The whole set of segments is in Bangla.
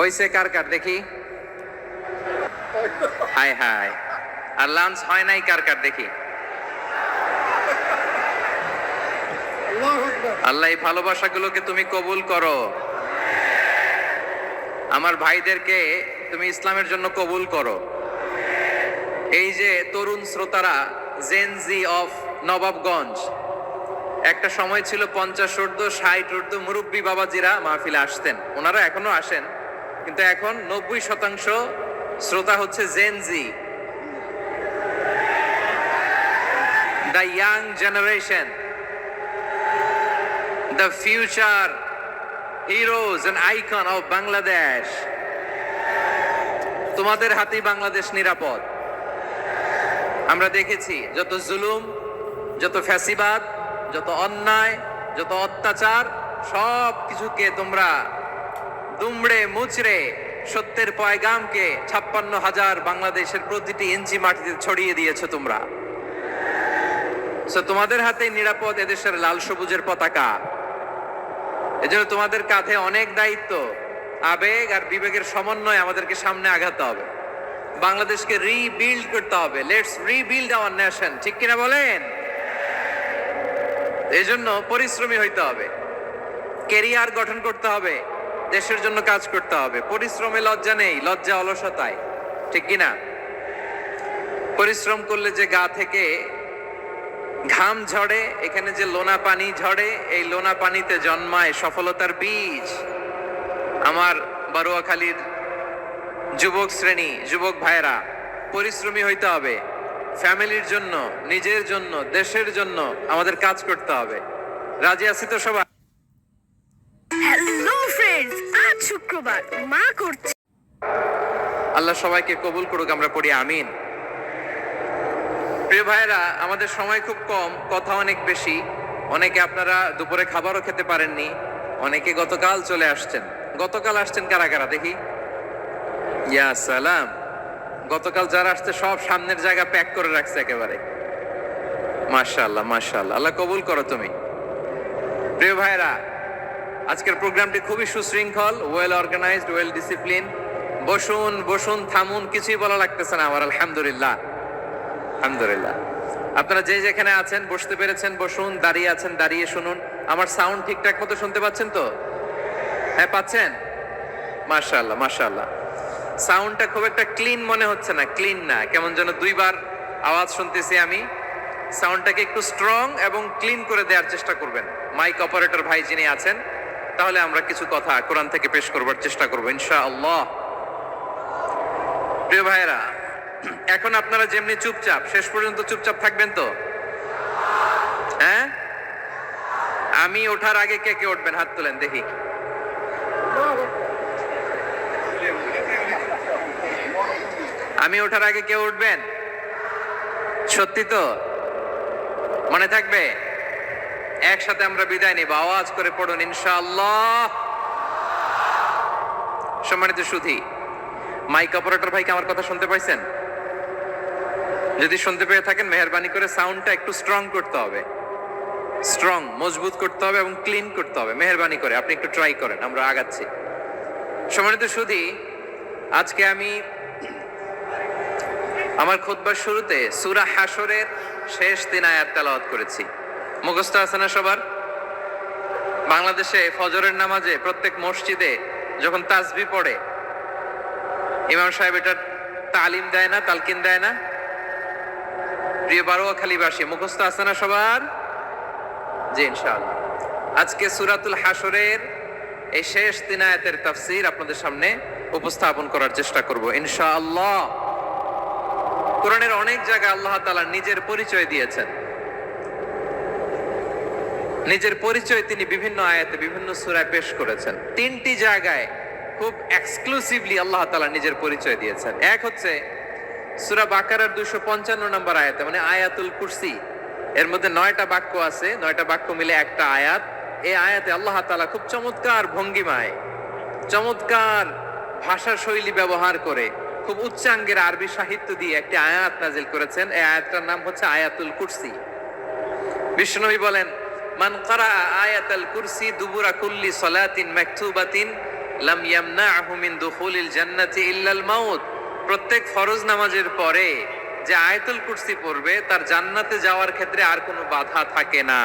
হয়েছে কার কার দেখি? হায় হায়। আর লাঞ্চ হয় নাই কার কার দেখি? আল্লাহ এই ভালোবাসাগুলোকে তুমি কবুল করো। আমার ভাইদেরকে তুমি ইসলামের জন্য কবুল করো। এই যে তরুণ শ্রোতারা, জেনজি অফ নবাবগঞ্জ, একটা সময় ছিল 50 ঊর্ধ্ব 60 ঊর্ধ্ব মুরব্বী বাবাজিরা মাহফিলে আসতেন, ওনারা এখনো আসেন, কিন্তু এখন 90% শ্রোতা হচ্ছে Gen Z, the young generation, the future heroes and icon of Bangladesh. তোমাদের হাতেই বাংলাদেশ নিরাপদ। আমরা দেখেছি যত জুলুম, যত ফ্যাসিবাদ, যত অন্যায়, যত অত্যাচার, সব কিছুকে তোমরা দুমড়ে মুচড়ে সত্যের পয়গামকে 56,000 বাংলাদেশের প্রতিটি ইঞ্চি মাটিতে ছড়িয়ে দিয়েছো তোমরা। তোমাদের হাতে নিরাপদ এদেশের লাল সবুজের পতাকা। এজন্য তোমাদের কাঁধে অনেক দায়িত্ব। আবেগ আর বিবেকের সমন্বয়ে আমাদেরকে সামনে আগাতে হবে, বাংলাদেশকে রিবিল্ড করতে হবে। লেটস রিবিল্ড আওয়ার নেশন, ঠিক কিনা বলেন? এই জন্য পরিশ্রমী হইতে হবে, কেরিয়ার গঠন করতে হবে, দেশের জন্য কাজ করতে হবে। পরিশ্রমে লজ্জা নেই, লজ্জা অলসতায়, ঠিক কিনা? পরিশ্রম করলে যে গা থেকে ঘাম ঝরে, এখানে যে লোনা পানি ঝরে, এই লোনা পানিতে জন্মায় সফলতার বীজ। আমার বারুয়াখালীর যুবক শ্রেণী, যুবক ভাইরা, পরিশ্রমী হইতে হবে। ফ্যামিলির জন্য, নিজের জন্য, দেশের জন্য আমাদের কাজ করতে হবে। রাজি আছি তো সবাই? হ্যালো ফ্রেন্ডস, আজ শুক্রবার, মা করছে। আল্লাহ সবাইকে কবুল করুক, আমরা পড়ি আমিন। প্রিয় ভাইরা, আমাদের সময় খুব কম, কথা অনেক বেশি। অনেকে আপনারা দুপুরে খাবারও খেতে পারেননি, অনেকে গতকাল চলে আসছেন। গতকাল আসছেন কারা কারা দেখি? ইয়া সালাম। গতকাল যারা আসছে সব সামনের জায়গা প্যাক করে রাখছে একেবারে। মাশাআল্লাহ মাশাআল্লাহ, আল্লাহ কবুল করো তুমি। প্রিয় ভাইরা, আজকের প্রোগ্রামটি খুবই সুশৃঙ্খল, ওয়েল অর্গানাইজড, ওয়েল ডিসিপ্লিন। বসুন বসুন, থামুন, কিছুই বলা লাগতেছে না আমার। আলহামদুলিল্লাহ আলহামদুলিল্লাহ। আপনারা যে যেখানে আছেন, বসতে পেরেছেন বসুন, দাঁড়িয়ে আছেন দাঁড়িয়ে শুনুন। আমার সাউন্ড ঠিকঠাক মতো শুনতে পাচ্ছেন তো? হ্যাঁ, পাচ্ছেন? মাশাআল্লাহ মাশাআল্লাহ। সাউন্ডটা খুব একটা ক্লিন মনে হচ্ছে না, ক্লিন না, কেমন যেন দুইবার আওয়াজ শুনতেছি আমি। সাউন্ডটাকে একটু স্ট্রং এবং ক্লিন করে দেওয়ার চেষ্টা করবেন মাইক অপারেটর ভাই যিনি আছেন। তাহলে আমরা কিছু কথা কোরআন থেকে পেশ করবার চেষ্টা করবো ইনশাআল্লাহ। প্রিয় ভাইয়েরা, এখন আপনারা যেমনি চুপচাপ, শেষ পর্যন্ত চুপচাপ থাকবেন তো? হ্যাঁ, আমি ওঠার আগে কে কে উঠবেন? হাত তোলেন দেখি। আমি ওঠার আগে কেউ উঠবেন? সত্যি তো? মনে থাকবে? একসাথে আমরা বিদায় নিব, আওয়াজ করে পড়ুন ইনশাআল্লাহ। সম্মানিত সুধী, মাইক অপারেটর ভাইকে আমার কথা শুনতে পাইছেন? যদি শুনতে পেয়ে থাকেন, মেহেরবানি করে সাউন্ডটা একটু স্ট্রং করতে হবে, স্ট্রং মজবুত করতে হবে এবং ক্লিন করতে হবে। মেহেরবানি করে আপনি একটু ট্রাই করেন, আমরা আগাচ্ছি। সম্মানিত সুধী, আজকে আমি আমার খুতবার শুরুতে সূরা হাশরের শেষ 3 আয়াত তেলাওয়াত করেছি। মুখস্থ আছে না সবার? বাংলাদেশে ফজরের নামাজে প্রত্যেক মসজিদে যখন তাসবিহ পড়ে, ইমাম সাহেব এটা তালিম দেয় না, তালকিন দেয় না? প্রিয় বারুয়াখালীবাসী, মুখস্থ আছে না সবার? জি ইনশাআল্লাহ। আজকে সূরাতুল হাশরের এই শেষ 3 আয়াতের তাফসীর আপনাদের সামনে উপস্থাপন করার চেষ্টা করব ইনশাআল্লাহ। কোরআনের অনেক জায়গায় আল্লাহ তাআলা নিজের পরিচয় দিয়েছেন। নিজের পরিচয় তিনি বিভিন্ন আয়াতে, বিভিন্ন সূরায় পেশ করেছেন। 3টি জায়গায় খুব এক্সক্লুসিভলি আল্লাহ তাআলা নিজের পরিচয় দিয়েছেন। এক হচ্ছে সূরা বাকারার 255 নম্বর আয়াতে, মানে আয়াতুল কুরসি। এর মধ্যে 9টা বাক্য আছে, 9টা বাক্য মিলে একটা আয়াত। এই আয়াতে আল্লাহ তাআলা খুব চমৎকার ভঙ্গিমায়, চমৎকার ভাষা শৈলী ব্যবহার করে, খুব উচ্চাঙ্গের আরবি সাহিত্য দিয়ে একটি আয়াত নাজিল করেছেন। এই আয়াতটার নাম হচ্ছে আয়াতুল কুরসি। বিষ্ণুনবী বলেন, মান ক্বারা আয়াতুল কুরসি দুবুরা কুল্লি সালাতিন মাকতুবাতিন লাম ইয়ামনাহু মিন দুখুলিল জান্নাতি ইল্লাল মাউত। প্রত্যেক ফরজ নামাজের পরে যে আয়াতুল কুরসি পড়বে তার জান্নাতে যাওয়ার ক্ষেত্রে আর কোনো বাধা থাকে না,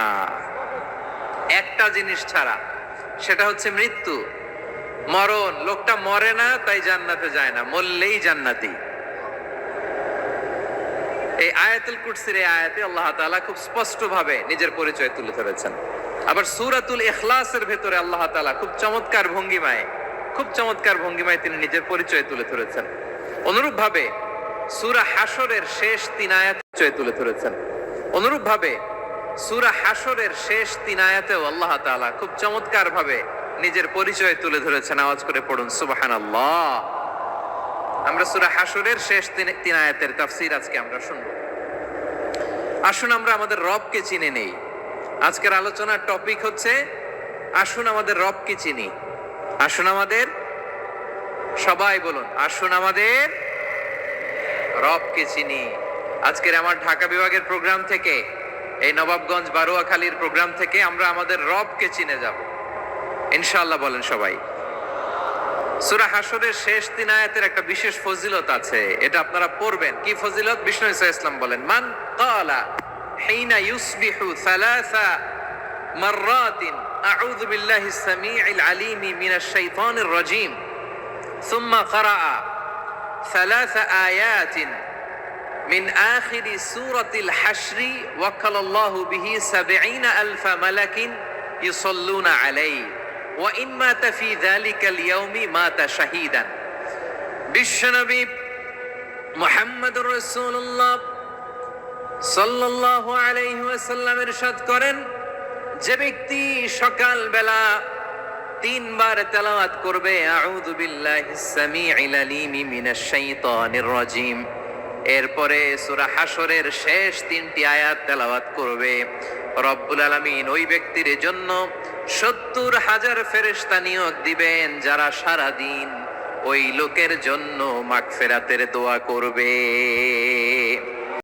একটা জিনিস ছাড়া, সেটা হচ্ছে মৃত্যু, মরণ। লোকটা মরে না তাই জান্নাতে যায় না, মরলেই জান্নাতি। এই আয়াতুল কুরসির এই আয়াতে আল্লাহ তাআলা খুব স্পষ্ট ভাবে নিজের পরিচয় তুলে ধরেছেন। আবার সূরাতুল ইখলাসের ভেতরে আল্লাহ তাআলা খুব চমৎকার ভঙ্গিমায় তিনি নিজের পরিচয় তুলে ধরেছেন। অনুরূপ ভাবে সূরা হাশরের শেষ 3 আয়াত তুলে ধরেছেন। অনুরূপ ভাবে সূরা হাশরের শেষ 3 আয়াতেও আল্লাহ তাআলা খুব চমৎকার ভাবে নিজের পরিচয় তুলে ধরেছেন। আওয়াজ করে পড়ুন সুবহানাল্লাহ। আমরা সূরা হাশরের শেষ 3 আয়াতের তাফসীর আজকে আমরা শুনব। আসুন আমরা আমাদের রবকে চিনে নেই। আজকের আলোচনার টপিক হচ্ছে আসুন আমাদের রবকে চিনি। আসুন আমাদের, সবাই বলুন, আসুন আমাদের রবকে চিনি। আজকের আমার ঢাকা বিভাগের প্রোগ্রাম থেকে, এই নবাবগঞ্জ বারুয়াখালীর প্রোগ্রাম থেকে আমরা আমাদের রবকে চিনে যাব ইনশাআল্লাহ। বলেন সবাই। সূরা হাশরের শেষ 3 আয়াতের একটা বিশেষ ফজিলত আছে, এটা আপনারা পড়বেন। কি ফজিলত? বিষ্ণু ঈসা ইসলাম বলেন, মান ক্বালা হিনা ইউসবিহু সালাসা মাররাতিন আউযু বিল্লাহিস সামিউল আলিম মিনাশ শাইতানির রাজীম সুম্মা ক্বারা সালাসা আয়াতিন মিন আখিরি সূরাতিল হাশরি ওয়াক্কালাল্লাহু বিহি ৭০,০০০ মালাকিন ইউসাল্লুনা আলাইহি ওয়া ইন মাতা ফি যালিকাল ইয়াউমি মাতা শাহীদান। বিশ্বনবী মুহাম্মদুর রাসূলুল্লাহ সাল্লাল্লাহু আলাইহি ওয়াসাল্লাম ইরশাদ করেন, যে ব্যক্তি সকাল বেলা 3 বার তেলাওয়াত করবে আউযু বিল্লাহিস সামিউল আলিম মিনাশ শাইতানির রাজীম, এরপরে সূরা হাশরের শেষ 3টি আয়াত তেলাওয়াত করবে, রব্বুল আলামিন ওই ব্যক্তির জন্য ৭০,০০০ ফেরেশতা নিয়োগ দিবেন যারা সারা দিন ওই লোকের জন্য মাগফিরাতের দোয়া করবে।